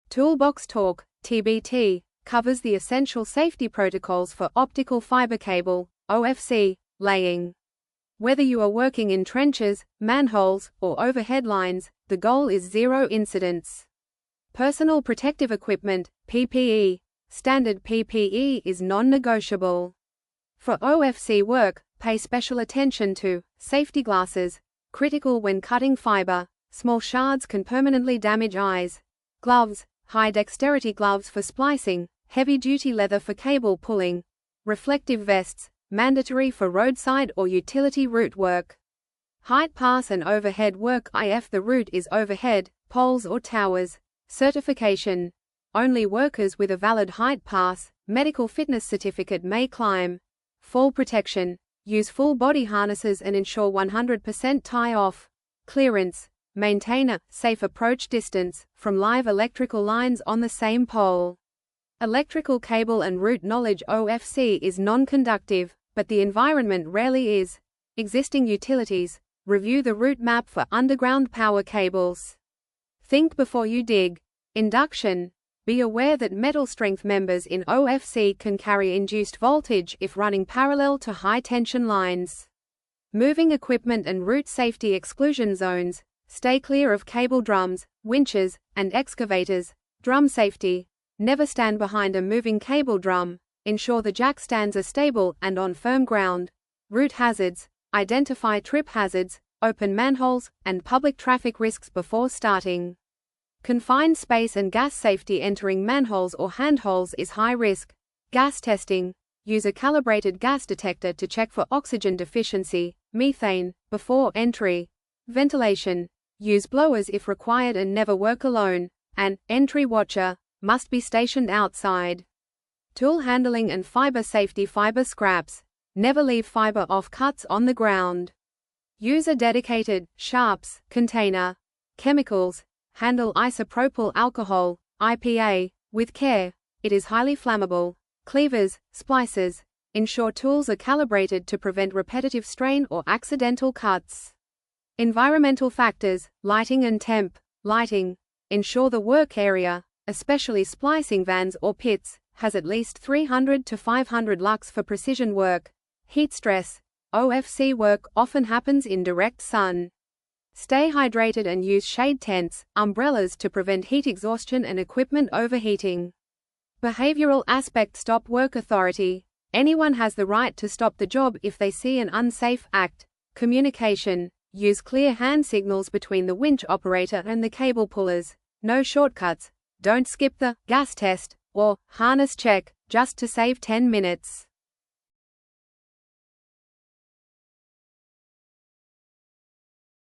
Toolbox Talk, TBT, covers the essential safety protocols for optical fiber cable, OFC, laying. Whether you are working in trenches, manholes, or overhead lines, the goal is zero incidents. Personal protective equipment, PPE. Standard PPE is non-negotiable. For OFC work, pay special attention to safety glasses, critical when cutting fiber. Small shards can permanently damage eyes. Gloves, high dexterity gloves for splicing, heavy-duty leather for cable pulling. Reflective vests, mandatory for roadside or utility route work. Height pass and overhead work if the route is overhead, poles or towers. Certification. Only workers with a valid height pass, medical fitness certificate may climb. Fall protection. Use full body harnesses and ensure 100% tie-off. Clearance. Maintain a safe approach distance from live electrical lines on the same pole. Electrical cable and route knowledge. OFC is non-conductive, but the environment rarely is. Existing utilities. Review the route map for underground power cables. Think before you dig. Induction. Be aware that metal strength members in OFC can carry induced voltage if running parallel to high-tension lines. Moving equipment and route safety exclusion zones. Stay clear of cable drums, winches, and excavators. Drum safety. Never stand behind a moving cable drum. Ensure the jack stands are stable and on firm ground. Route hazards. Identify trip hazards, open manholes, and public traffic risks before starting. Confined space and gas safety. Entering manholes or handholds is high risk. Gas testing. Use a calibrated gas detector to check for oxygen deficiency, methane, before entry. Ventilation. Use blowers if required and never work alone. An entry watcher must be stationed outside. Tool handling and fiber safety. Fiber scraps. Never leave fiber offcuts on the ground. Use a dedicated, sharps, container. Chemicals. Handle isopropyl alcohol, IPA, with care. It is highly flammable. Cleavers, splicers. Ensure tools are calibrated to prevent repetitive strain or accidental cuts. Environmental factors, lighting and temp. Lighting. Ensure the work area, especially splicing vans or pits, has at least 300 to 500 lux for precision work. Heat stress. OFC work often happens in direct sun. Stay hydrated and use shade tents, umbrellas to prevent heat exhaustion and equipment overheating. Behavioral aspect. Stop work authority. Anyone has the right to stop the job if they see an unsafe act. Communication. Use clear hand signals between the winch operator and the cable pullers. No shortcuts. Don't skip the gas test or harness check just to save 10 minutes.